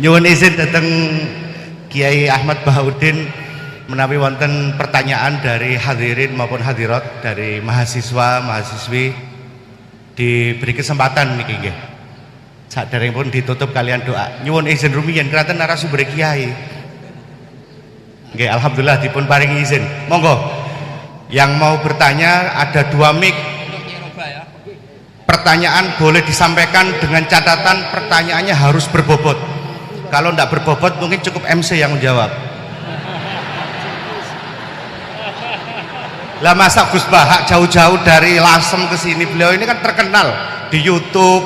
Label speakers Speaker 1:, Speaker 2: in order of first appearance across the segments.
Speaker 1: Nyuwun izin dateng Kiai Ahmad Bahaudin menawi wonten pertanyaan dari hadirin maupun hadirat dari mahasiswa mahasiswi diberi kesempatan niki nggih. Saderengipun ditutup kalian doa. Nyuwun izin rumiyin kraten narasumber Kiai. Nggih, alhamdulillah dipun paringi izin. Monggo. Yang mau bertanya ada 2 mic. Pertanyaan boleh disampaikan dengan catatan pertanyaannya harus berbobot. Kalau tidak berbobot mungkin cukup MC yang menjawab. Lah masa Gus Bahak jauh-jauh dari Lasem ke sini, beliau ini kan terkenal di YouTube,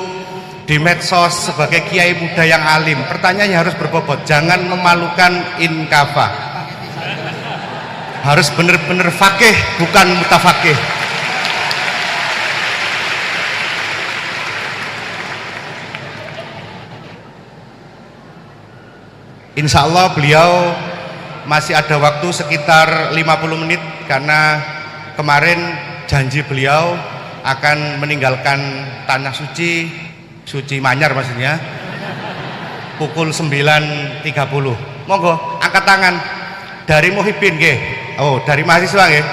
Speaker 1: di medsos sebagai kiai muda yang alim. Pertanyaannya harus berbobot, jangan memalukan inkafa. Harus benar-benar fakih, bukan mutafakih. Insya Allah beliau masih ada waktu sekitar 50 menit karena kemarin janji beliau akan meninggalkan tanah suci, suci Manyar maksudnya, pukul 9.30. Monggo angkat tangan dari Muhibin nggih. Oh, dari mahasiswa nggih.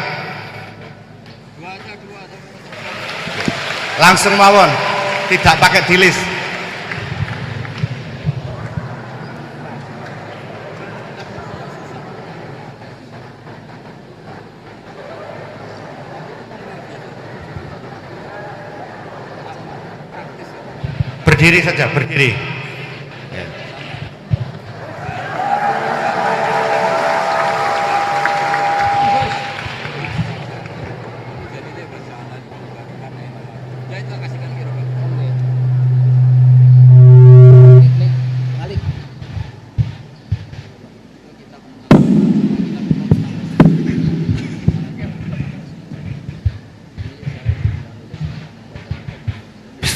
Speaker 1: Langsung mawon, tidak pakai dilis. Berdiri saja, berdiri. Ya.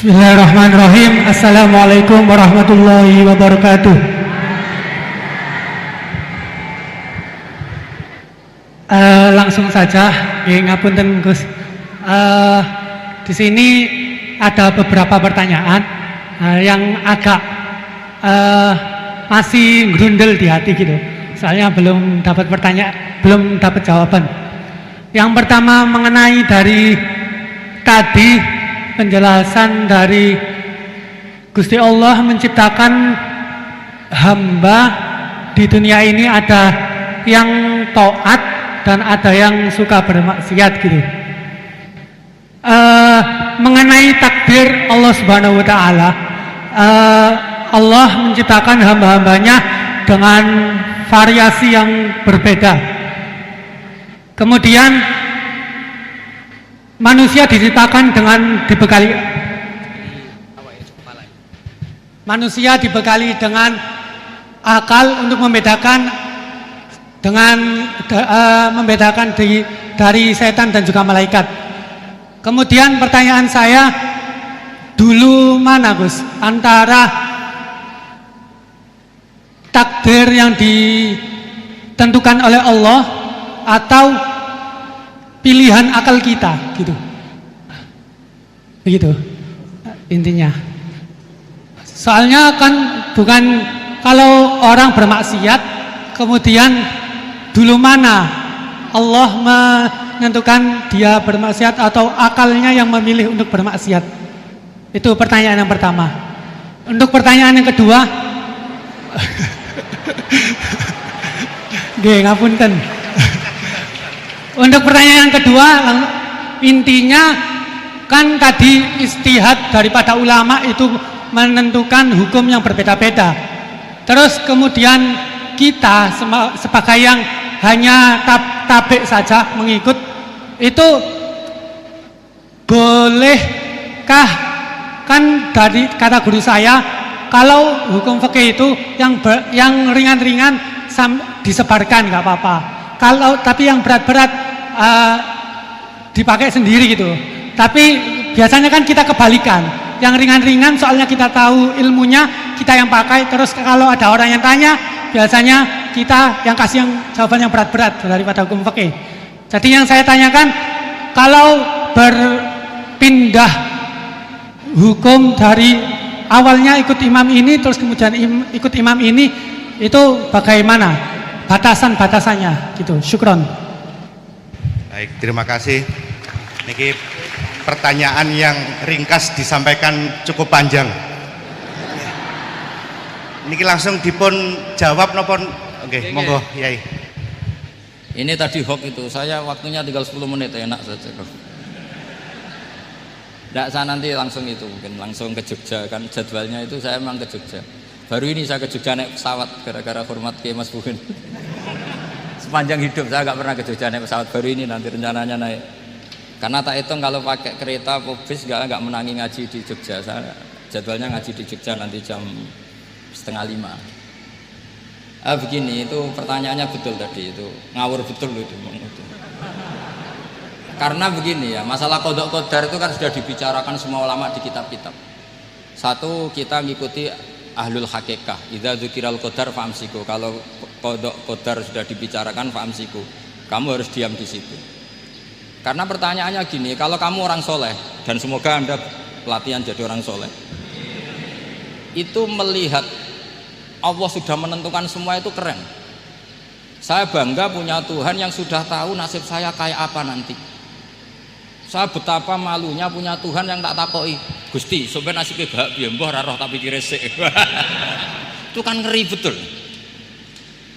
Speaker 2: Bismillahirrahmanirrahim. Assalamualaikum warahmatullahi wabarakatuh. Langsung saja, ngapunten Gus. Di sini ada beberapa pertanyaan yang agak masih grundel di hati gitu. Soalnya belum dapat belum dapat jawaban. Yang pertama mengenai dari tadi penjelasan dari Gusti Allah menciptakan hamba di dunia ini, ada yang taat dan ada yang suka bermaksiat gitu. Mengenai takdir Allah Subhanahu wa taala, Allah menciptakan hamba-hambanya dengan variasi yang berbeda. Kemudian manusia diciptakan dengan dibekali akal untuk membedakan dari setan dan juga malaikat. Kemudian pertanyaan saya, dulu mana Gus antara takdir yang ditentukan oleh Allah atau pilihan akal kita gitu, begitu intinya. Soalnya kan bukan kalau orang bermaksiat kemudian dulu mana Allah menentukan dia bermaksiat atau akalnya yang memilih untuk bermaksiat. Itu pertanyaan yang pertama. Untuk pertanyaan yang kedua, ngapunten. Untuk pertanyaan yang kedua, intinya kan tadi istihad daripada ulama itu menentukan hukum yang berbeda-beda. Terus kemudian kita sebagai yang hanya tabik saja mengikut, itu bolehkah? Kan dari kata guru saya, kalau hukum fikih itu yang ringan-ringan disebarkan nggak apa-apa. Tapi yang berat-berat dipakai sendiri gitu. Tapi biasanya kan kita kebalikan. Yang ringan-ringan soalnya kita tahu ilmunya, kita yang pakai. Terus kalau ada orang yang tanya, biasanya kita yang kasih jawaban yang berat-berat daripada hukum fikih. Jadi yang saya tanyakan, kalau berpindah hukum dari awalnya ikut imam ini terus kemudian ikut imam ini, itu bagaimana batasan-batasannya gitu. Syukron.
Speaker 1: Baik, terima kasih. Niki pertanyaan yang ringkas disampaikan cukup panjang. Niki langsung dipun jawab nopon. Oke, monggo Yai.
Speaker 3: Ini tadi hoax itu, saya waktunya tinggal 10 menit, enak saja kok. Tidak, saya nanti langsung itu, mungkin langsung ke Jogja, kan jadwalnya itu saya memang ke Jogja. Baru ini saya ke Jogja naik pesawat, gara-gara hormat ke Mas Buhin. Sepanjang hidup saya nggak pernah ke Jogja naik pesawat, baru ini nanti rencananya naik. Karena tak hitung kalau pakai kereta atau bis nggak menangi ngaji di Jogja. Saya jadwalnya ngaji di Jogja nanti jam 4:30. Begini, itu pertanyaannya betul tadi, itu ngawur betul itu. Karena begini ya, masalah qadha qadar itu kan sudah dibicarakan semua ulama di kitab-kitab. Satu, kita ngikuti ahlul hakikah, idza dzukiral qadar fa'amsiku. Kalau qadha qadar sudah dibicarakan fa'amsiku, kamu harus diam di situ. Karena pertanyaannya gini, kalau kamu orang soleh, dan semoga Anda pelatihan jadi orang soleh, itu melihat Allah sudah menentukan semua, itu keren. Saya bangga punya Tuhan yang sudah tahu nasib saya kayak apa nanti. Saya betapa malunya punya Tuhan yang tak takoi, Gusti sampai nasibnya bahagia mbah ra roh tapi kiresik. Itu kan ngeri betul.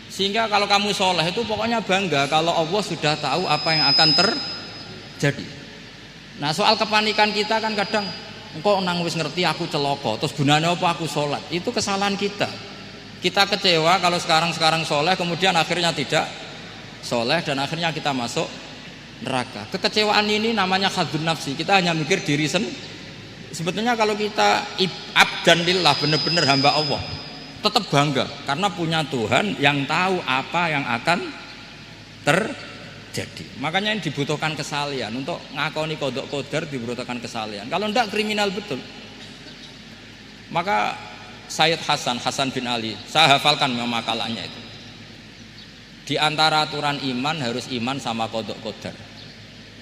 Speaker 3: Sehingga kalau kamu soleh itu pokoknya bangga kalau Allah sudah tahu apa yang akan terjadi. Nah, soal kepanikan kita kan kadang engkau nang wis ngerti aku celoko, terus gunanya apa aku sholat? Itu kesalahan kita. Kita kecewa kalau sekarang soleh, kemudian akhirnya tidak soleh dan akhirnya kita masuk neraka. Kekecewaan ini namanya khadzun nafsi. Kita hanya mikir diri sendiri. Sebetulnya kalau kita abdan lillah, benar-benar hamba Allah, tetap bangga karena punya Tuhan yang tahu apa yang akan terjadi. Makanya yang dibutuhkan kesalian untuk ngakoni qadha qadar, dibutuhkan kesalian. Kalau enggak kriminal betul. Maka Sayyid Hasan bin Ali, saya hafalkan makalannya itu. Di antara aturan iman harus iman sama qadha qadar.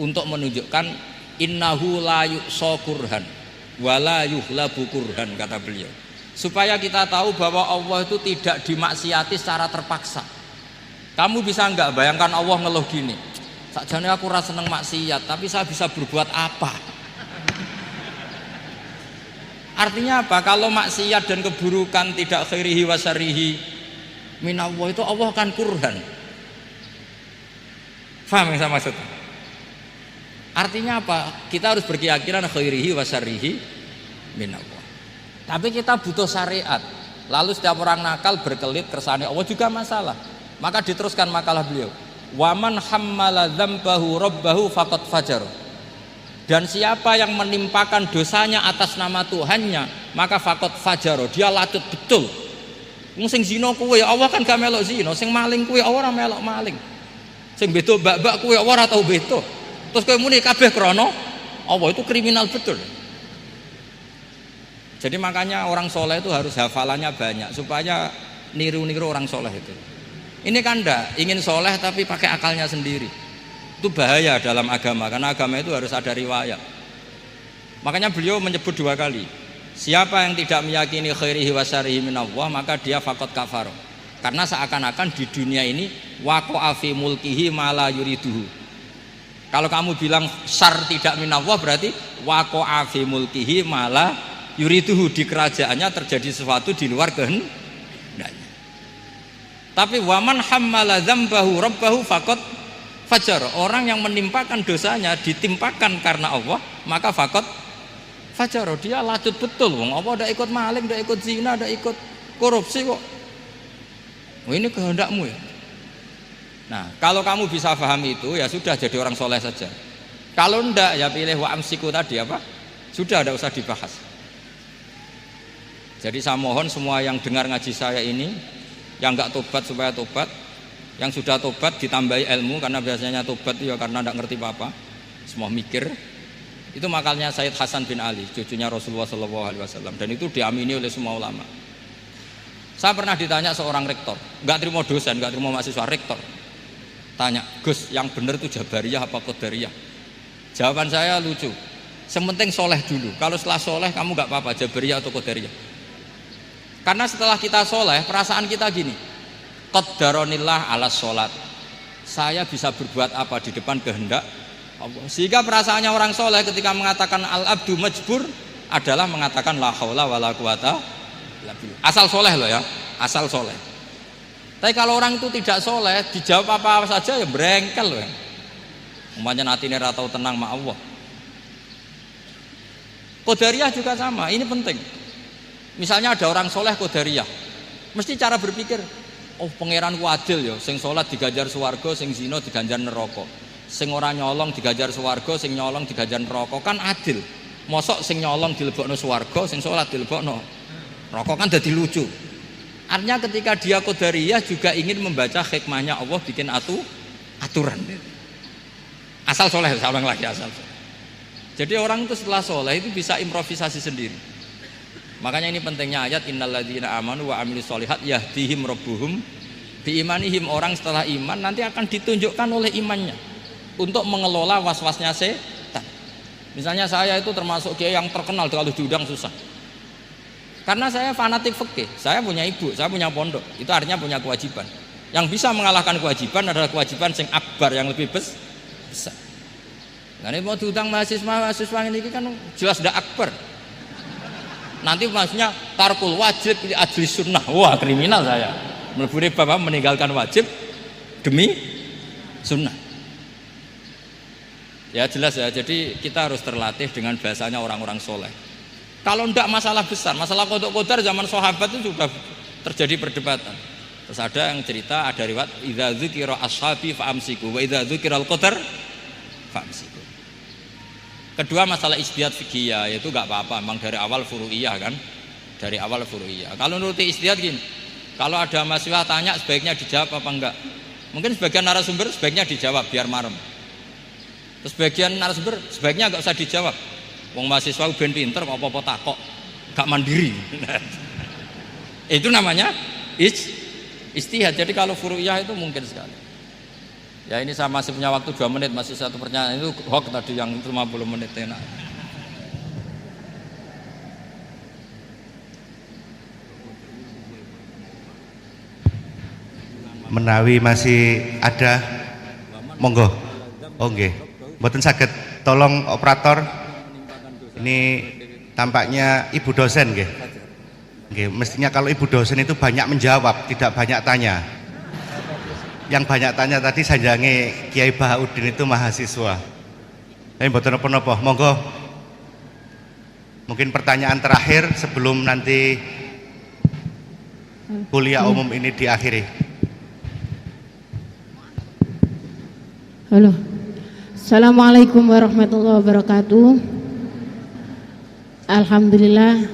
Speaker 3: Untuk menunjukkan innahu la yuqsa kurhan wa la yuhlabu kurhan, kata beliau. Supaya kita tahu bahwa Allah itu tidak dimaksiati secara terpaksa. Kamu bisa enggak bayangkan Allah ngeluh gini, sakjane aku ora seneng maksiat, tapi saya bisa berbuat apa? Artinya apa? Kalau maksiat dan keburukan tidak khairihi wa syarrihi minallah, itu Allah akan kurhan. Faham yang saya maksud? Artinya apa? Kita harus berkeyakinan khairihi wa syarrihi minallah. Tapi kita butuh syariat. Lalu setiap orang nakal berkelit kersane Allah juga masalah. Maka diteruskan makalah beliau. Waman hammala dzambahu rabbahu faqad fajar. Dan siapa yang menimpakan dosanya atas nama Tuhannya, maka faqad fajaro, dia latut betul. Wong sing zina kuwe Allah kan gak melok zina, sing maling kuwe ora melok maling. Sing beto bak-bak kuwe ora tau beto. Terus kowe muni kabeh krana Allah, itu kriminal betul. Jadi makanya orang soleh itu harus hafalannya banyak supaya niru-niru orang soleh itu. Ini kan enggak ingin soleh tapi pakai akalnya sendiri. Itu bahaya dalam agama, karena agama itu harus ada riwayat. Makanya beliau menyebut 2 kali, siapa yang tidak meyakini khairihi wa syarrihi minallah, maka dia faqad kafar. Karena seakan-akan di dunia ini waqa'a fi mulkihi ma la yuriduhu. Kalau kamu bilang syar tidak minallah, berarti waqa'a fi mulkihi ma la yuriduhu, di kerajaannya terjadi sesuatu di luar kehendaknya. Tapi waman hammala dzambahu rabbahu faqad fajar, orang yang menimpakan dosanya ditimpakan karena Allah, maka faqad fajar, dia lacut betul. Wong Allah ndak ikut maling, ndak ikut zina, ndak ikut korupsi kok. Oh, ini kehendakmu ya. Nah, kalau kamu bisa pahami itu, ya sudah jadi orang soleh saja. Kalau ndak, ya pilih wa amsiku tadi apa? Sudah, tidak usah dibahas. Jadi saya mohon semua yang dengar ngaji saya ini, yang nggak tobat supaya tobat. Yang sudah tobat ditambahi ilmu, karena biasanya tobat ya karena tidak ngerti apa-apa, semua mikir. Itu makalnya Sayyid Hasan bin Ali, cucunya Rasulullah SAW, dan itu diamini oleh semua ulama. Saya pernah ditanya seorang rektor, nggak terima dosen, nggak terima mahasiswa, rektor tanya, Gus yang benar itu Jabariyah apa Qadariyah? Jawaban saya lucu, Yang penting soleh dulu. Kalau setelah soleh kamu nggak apa-apa, Jabariyah atau Qadariyah. Karena setelah kita soleh, perasaan kita gini, qaddaronillah ala sholat. Saya bisa berbuat apa di depan kehendak Allah. Sehingga perasaannya orang soleh ketika mengatakan al-abdu majbur adalah mengatakan la haula wala quwata illa billah. Asal soleh loh ya, asal soleh. Tapi kalau orang itu tidak soleh, dijawab apa saja ya brengkel loh. Umpamanya atine ra tau tenang ma Allah. Qadariyah juga sama, ini penting. Misalnya ada orang soleh Qadariyah, mesti cara berpikir, oh pangeranku adil ya, sing sholat diganjar swarga, sing zina diganjar neraka, sing ora nyolong diganjar swarga, sing nyolong diganjar neraka, kan adil. Mosok sing nyolong dilebokno swarga, sing sholat dilebokno neraka, kan jadi lucu. Artinya ketika dia Qadariyah juga ingin membaca hikmahnya Allah bikin aturan. Asal soleh, salah lagi asal soleh. Jadi orang itu setelah soleh itu bisa improvisasi sendiri. Makanya ini pentingnya ayat innalladzina amanu wa amilus solihat yahdihim rabbuhum biimanihim. Orang setelah iman nanti akan ditunjukkan oleh imannya untuk mengelola was-wasnya setan. Misalnya saya itu termasuk kiai yang terkenal, kalau diundang susah. Karena saya fanatik fikih, saya punya ibu, saya punya pondok. Itu artinya punya kewajiban. Yang bisa mengalahkan kewajiban adalah kewajiban sing akbar, yang lebih besar. Nah ini mau diundang mahasiswa ini kan jelas tidak akbar. Nanti maksudnya tarkul wajib ajli sunnah. Wah kriminal saya. Meleburi bapak meninggalkan wajib demi sunnah. Ya jelas ya. Jadi kita harus terlatih dengan bahasanya orang-orang soleh. Kalau tidak masalah besar, masalah qada qadar zaman sahabat itu juga terjadi perdebatan. Terus ada yang cerita, ada riwayat idza dzukira ashabi fa amsiku wa idza dzukiral qadar fa amsiku. Kedua masalah ijtihad fikih, yaitu nggak apa-apa, memang dari awal furu'iyah kan, dari awal furu'iyah. Kalau nuruti ijtihad gini, kalau ada mahasiswa tanya sebaiknya dijawab apa enggak? Mungkin sebagian narasumber sebaiknya dijawab biar marem. Terus sebagian narasumber sebaiknya nggak usah dijawab. Wong mahasiswa ben pinter kok apa-apa takok, gak mandiri. Itu namanya ijtihad. Jadi kalau furu'iyah itu mungkin sekali. Ya ini saya masih punya waktu 2 menit, masih satu pertanyaan. Itu hoax tadi yang 50 menit enak.
Speaker 1: Menawi masih ada, monggo. Oh nggih. Mboten saged tolong operator. Ini tampaknya ibu dosen nggih. Nggih, mestinya kalau ibu dosen itu banyak menjawab, tidak banyak tanya. Yang banyak tanya tadi sanjange Kiai Bahaudin itu mahasiswa. Tapi mboten napa-napa, monggo. Mungkin pertanyaan terakhir sebelum nanti kuliah umum ini diakhiri.
Speaker 4: Halo. Assalamualaikum warahmatullahi wabarakatuh. Alhamdulillah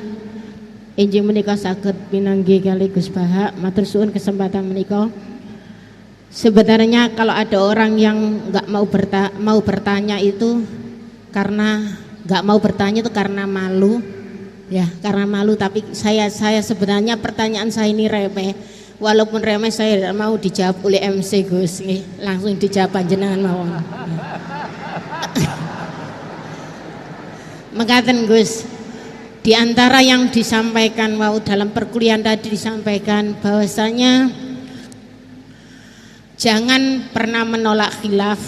Speaker 4: injing menika saged pinanggi kali Gus Baha, matur suwun kesempatan menika. Sebenarnya kalau ada orang yang nggak mau bertanya itu karena nggak mau bertanya itu karena malu, ya karena malu. Tapi saya sebenarnya pertanyaan saya ini remeh, walaupun remeh saya tidak mau dijawab oleh MC Gus, langsung dijawab panjenengan mawon. Mengatakan Gus, di antara yang disampaikan dalam perkuliahan tadi disampaikan bahwasanya jangan pernah menolak khilaf,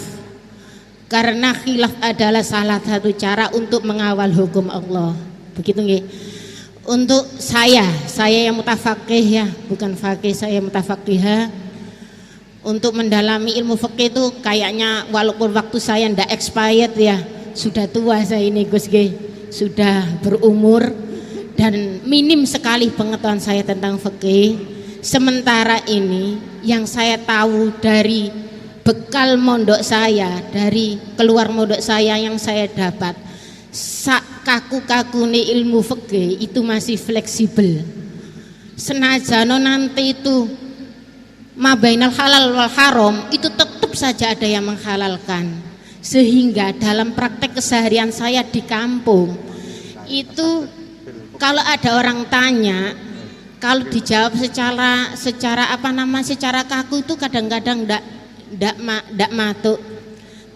Speaker 4: karena khilaf adalah salah satu cara untuk mengawal hukum Allah. Begitu nggih. Untuk saya yang mutafaqih ya, bukan faqih, saya mutafaqihah. Untuk mendalami ilmu fikih itu kayaknya walaupun waktu saya ndak expired ya, sudah tua saya ini Gus nggih, sudah berumur dan minim sekali pengetahuan saya tentang fikih. Sementara ini yang saya tahu dari bekal mondok saya, dari keluar mondok saya yang saya dapat, kaku-kakune ilmu fikih itu masih fleksibel. Senajano nanti itu mabainal halal wal haram itu tetap saja ada yang menghalalkan. Sehingga dalam praktek keseharian saya di kampung itu kalau ada orang tanya, kalau dijawab secara kaku itu kadang-kadang ndak matuk.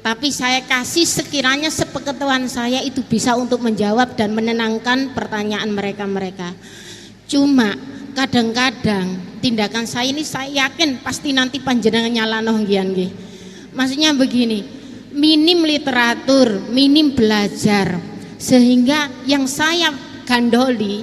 Speaker 4: Tapi saya kasih sekiranya sepengetahuan saya itu bisa untuk menjawab dan menenangkan pertanyaan mereka-mereka. Cuma kadang-kadang tindakan saya ini saya yakin pasti nanti panjenengan nyalano nggih. Maksudnya begini, minim literatur, minim belajar, sehingga yang saya gandoli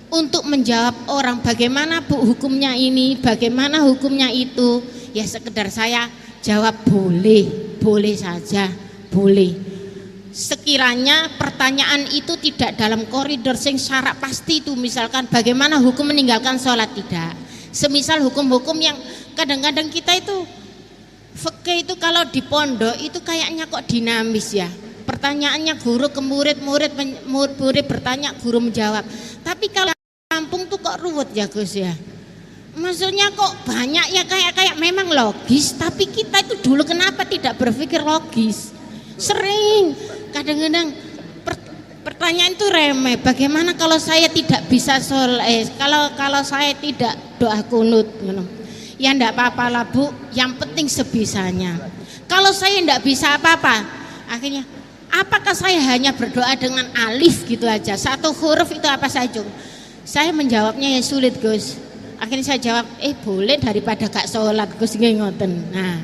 Speaker 4: untuk menjawab orang bagaimana Bu hukumnya ini, bagaimana hukumnya itu, ya sekedar saya jawab boleh saja, boleh. Sekiranya pertanyaan itu tidak dalam koridor sing syarat pasti itu, misalkan bagaimana hukum meninggalkan sholat, tidak. Semisal hukum-hukum yang kadang-kadang kita itu fikih itu kalau di pondok itu kayaknya kok dinamis ya. Pertanyaannya guru ke murid, murid bertanya, guru menjawab. Tapi kalau kampung tuh kok ruwet ya Gus ya. Maksudnya kok banyak ya kayak memang logis, tapi kita itu dulu kenapa tidak berpikir logis? Sering kadang-kadang pertanyaan itu remeh. Bagaimana kalau saya tidak bisa sholat? Kalau saya tidak doa kunut, ya enggak apa-apa lah Bu. Yang penting sebisanya. Kalau saya enggak bisa apa-apa, akhirnya apakah saya hanya berdoa dengan alif gitu aja? Satu huruf itu apa saja? Saya menjawabnya yang sulit Gus. Akhirnya saya jawab, boleh daripada gak sholat Gus nggih ngoten. Nah,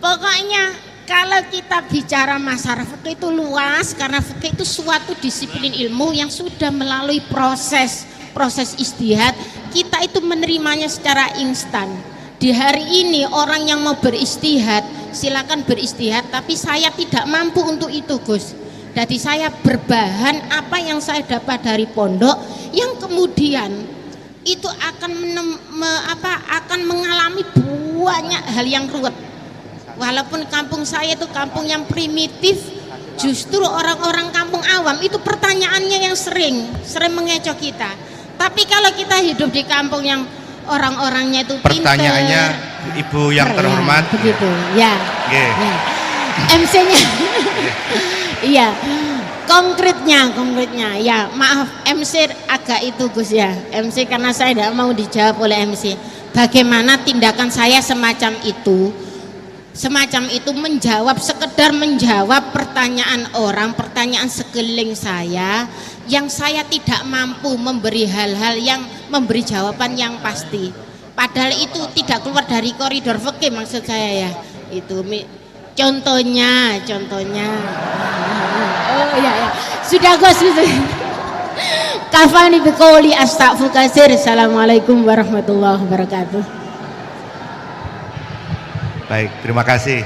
Speaker 4: pokoknya kalau kita bicara masalah fikih itu luas, karena fikih itu suatu disiplin ilmu yang sudah melalui proses istihad. Kita itu menerimanya secara instan. Di hari ini orang yang mau beristihad silakan beristihad, tapi saya tidak mampu untuk itu Gus. Jadi saya berbahan apa yang saya dapat dari pondok, yang kemudian itu akan mengalami banyak hal yang ruwet. Walaupun kampung saya itu kampung yang primitif, justru orang-orang kampung awam itu pertanyaannya yang sering mengecoh kita. Tapi kalau kita hidup di kampung yang orang-orangnya itu
Speaker 1: pertanyaannya pinter, Ibu yang terhormat
Speaker 4: ya, begitu ya,
Speaker 1: yeah.
Speaker 4: Ya. MC-nya iya, konkretnya ya, maaf MC agak itu Gus ya, MC karena saya tidak mau dijawab oleh MC. Bagaimana tindakan saya semacam itu menjawab, sekedar menjawab pertanyaan orang, pertanyaan sekeliling saya yang saya tidak mampu memberi hal-hal yang memberi jawaban yang pasti. Padahal itu tidak keluar dari koridor fikih maksud saya ya. Itu contohnya. Oh iya. Sudah Gus. Kafani biqouli astaghfiru katsir. Assalamualaikum warahmatullahi wabarakatuh.
Speaker 1: Baik, terima kasih.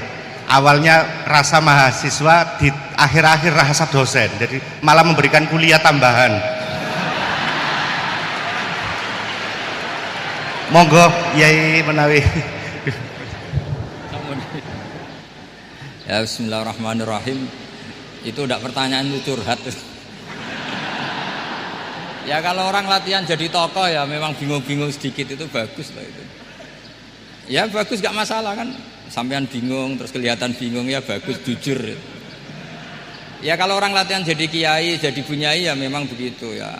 Speaker 1: Awalnya rasa mahasiswa, di akhir-akhir rasa dosen, jadi malah memberikan kuliah tambahan. Monggo Yai menawi.
Speaker 3: Ya bismillahirrahmanirrahim. Itu udah pertanyaan itu curhat. Ya kalau orang latihan jadi tokoh ya memang bingung-bingung sedikit itu bagus lah itu. Ya bagus gak masalah kan, sampean bingung terus kelihatan bingung ya bagus, jujur. Ya kalau orang latihan jadi kiai, jadi bunyai ya memang begitu ya.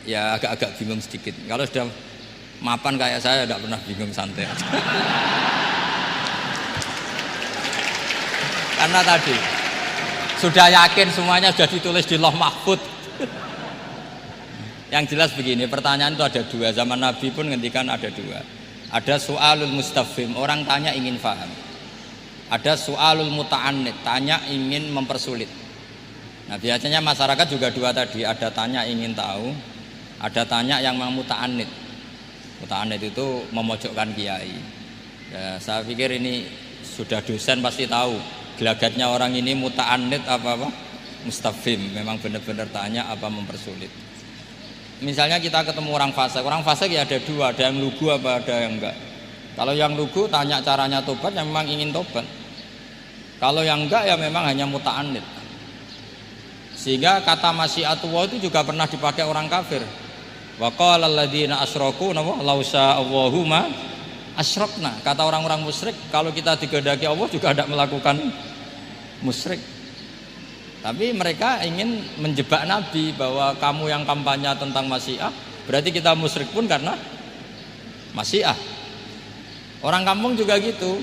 Speaker 3: Ya agak-agak bingung sedikit. Kalau sudah mapan kayak saya tidak pernah bingung, santai. Karena tadi sudah yakin semuanya sudah ditulis di Lauh Mahfud. Yang jelas begini, pertanyaan itu ada dua. Zaman Nabi pun ngendikan ada dua. Ada soalul mustafhim, orang tanya ingin paham. Ada soalul muta'annid, tanya ingin mempersulit. Nah biasanya masyarakat juga dua tadi, ada tanya ingin tahu, ada tanya yang muta'annid. Muta'annid itu memojokkan kiai. Ya, saya pikir ini sudah dosen pasti tahu gelagatnya orang ini muta'annid apa mustafhim, memang benar-benar tanya apa mempersulit. Misalnya kita ketemu orang fasik ya ada dua, ada yang lugu apa ada yang enggak. Kalau yang lugu tanya caranya tobat, yang memang ingin tobat. Kalau yang enggak ya memang hanya muta'annid. Sehingga kata masyiatullah itu juga pernah dipakai orang kafir. Wa qala alladziina asyraku law sya'allahu ma asyrakna. Kata orang-orang musyrik, kalau kita digedaki Allah juga tidak melakukan musyrik. Tapi mereka ingin menjebak Nabi bahwa kamu yang kampanye tentang masyiah, berarti kita musyrik pun karena masyiah. Orang kampung juga gitu.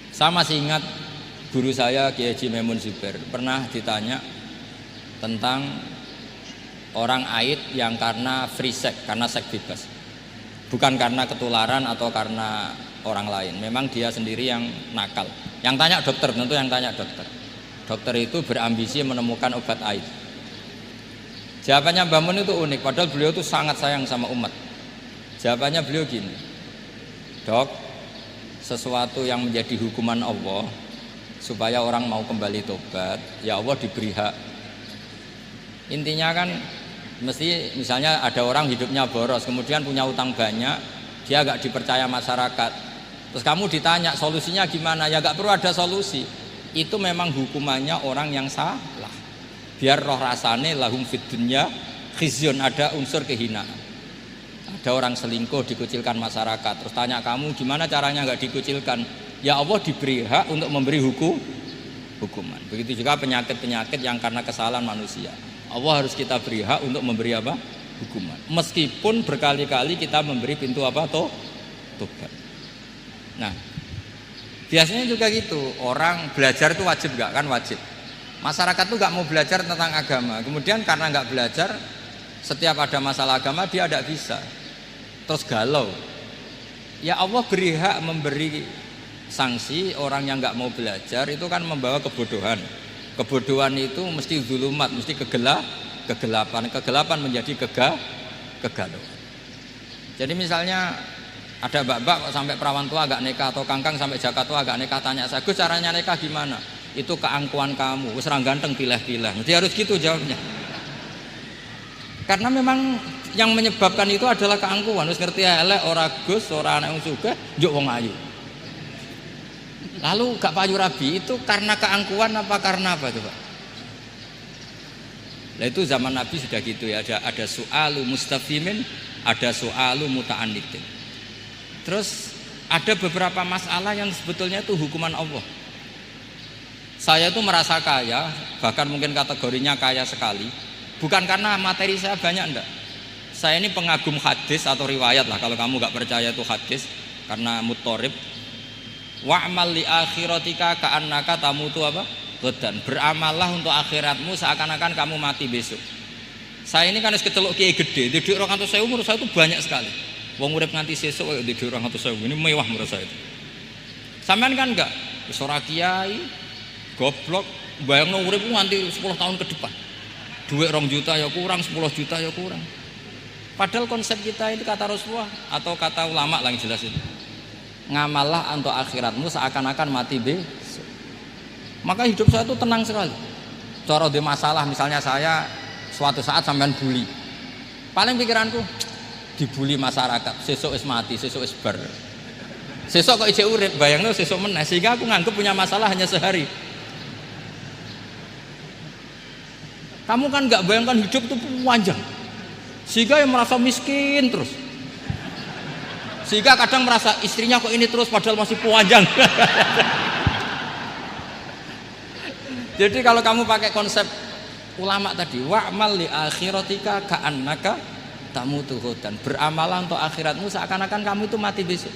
Speaker 3: Saya masih ingat Guru saya Kiai Haji Maimun Zubair pernah ditanya tentang orang haid yang karena free sex, karena seks bebas. Bukan karena ketularan atau karena orang lain. Memang dia sendiri yang nakal. Yang tanya dokter, tentu yang tanya dokter. Dokter itu berambisi menemukan obat haid. Jawabannya Mbah Mun itu unik, padahal beliau itu sangat sayang sama umat. Jawabannya beliau gini, dok, sesuatu yang menjadi hukuman Allah supaya orang mau kembali tobat, ya Allah diberi hak. Intinya kan mesti misalnya ada orang hidupnya boros, kemudian punya utang banyak, dia agak dipercaya masyarakat. Terus kamu ditanya solusinya gimana? Ya gak perlu ada solusi. Itu memang hukumannya orang yang salah. Biar roh rasane lahum fid dunya khizyun, ada unsur kehinaan. Ada orang selingkuh dikucilkan masyarakat, terus tanya kamu gimana caranya nggak dikucilkan? Ya Allah diberi hak untuk memberi hukuman. Begitu juga penyakit-penyakit yang karena kesalahan manusia. Allah harus kita beri hak untuk memberi apa? Hukuman. Meskipun berkali-kali kita memberi pintu apa? Tobat. Nah, biasanya juga gitu. Orang belajar itu wajib nggak? Kan wajib. Masyarakat tuh nggak mau belajar tentang agama. Kemudian karena nggak belajar, setiap ada masalah agama dia tidak bisa. Terus galau. Ya Allah beri hak memberi sanksi orang yang nggak mau belajar itu kan membawa kebodohan. Kebodohan itu mesti zulumat, mesti kegelapan. Kegelapan menjadi kegalauan. Jadi misalnya ada mbak-mbak sampai perawan tua agak nikah, atau kangkang sampai jaka tua agak nikah, tanya saya, Gus caranya nikah gimana? Itu keangkuhan kamu, wis ra ganteng pilih-pilih. Mesti harus gitu jawabnya. Karena memang yang menyebabkan itu adalah keangkuhan. Wis ngerti elek ora Gus, ora anak wong sugih, njuk wong ayu. Lalu gak payu rabi itu karena keangkuhan apa karena apa coba? Nah itu zaman Nabi sudah gitu ya, ada su'alu mustafimin, ada su'alu muta'annitin. Terus ada beberapa masalah yang sebetulnya itu hukuman Allah. Saya itu merasa kaya, bahkan mungkin kategorinya kaya sekali, bukan karena materi saya banyak, enggak. Saya ini pengagum hadis atau riwayat lah, kalau kamu gak percaya itu hadis, karena muttorib. Wa'mal li akhiratika ka'annaka tamutu apa? Godan. Beramallah untuk akhiratmu seakan-akan kamu mati besok. Saya ini kan keceluk kiai gede, di 200.000 menurut saya itu banyak sekali. Wong urip nganti sesuk di 200.000, ini mewah menurut saya itu. Sampean kan enggak, ora kiai, goblok, bayangno urip nganti 10 tahun ke depan. Duit 2 juta ya kurang, 10 juta ya kurang. Padahal konsep kita itu kata Rasulullah atau kata ulama lah yang jelas itu. Ngamallah untuk akhiratmu seakan-akan mati besok. Maka hidup saya itu tenang sekali. Cara ada masalah, misalnya saya suatu saat sampean bully. Paling pikiranku dibully masyarakat, sesuk wis mati, sesuk wis bar. Sesuk kok ijek urip, bayangno sesuk meneh, sehingga aku nganggep punya masalah hanya sehari. Kamu kan nggak bayangkan hidup itu panjang, sehingga yang merasa miskin terus, sehingga kadang merasa istrinya kok ini terus padahal masih panjang. Jadi kalau kamu pakai konsep ulama tadi, wa'mal li akhiratika ka'annaka tamutu ghadan, beramalah untuk akhiratmu seakan-akan kamu itu mati besok.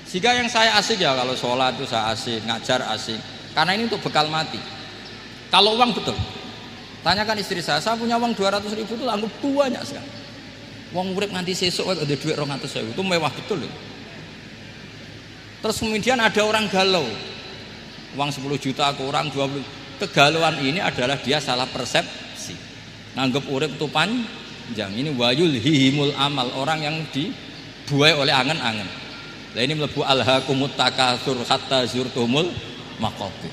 Speaker 3: Sehingga yang saya asik ya kalau sholat itu saya asik, ngajar asik, karena ini untuk bekal mati. Kalau uang betul, tanyakan istri saya punya uang 200.000 itu anggap banyak sekali. Uang urip nganti sesuk ada duit 200.000 itu mewah betul itu. Terus kemudian ada orang galau, uang 10 juta kurang 20. Kegalauan ini adalah dia salah persepsi, nganggap urip itu panjang. Ini wayul hihimul amal, orang yang dibuai oleh angan-angan. Nah ini melebu alhaqumut takatsur hatta zurtumul maqabir.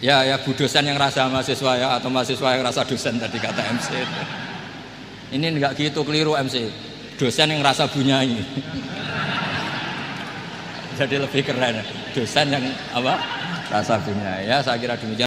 Speaker 3: Ya bu dosen yang rasa mahasiswa ya, atau mahasiswa yang rasa dosen tadi kata MC itu. Ini enggak gitu, keliru MC. Dosen yang rasa bunyai. Jadi lebih keren. Dosen yang apa? Rasa bunyai. Ya saya kira demikian.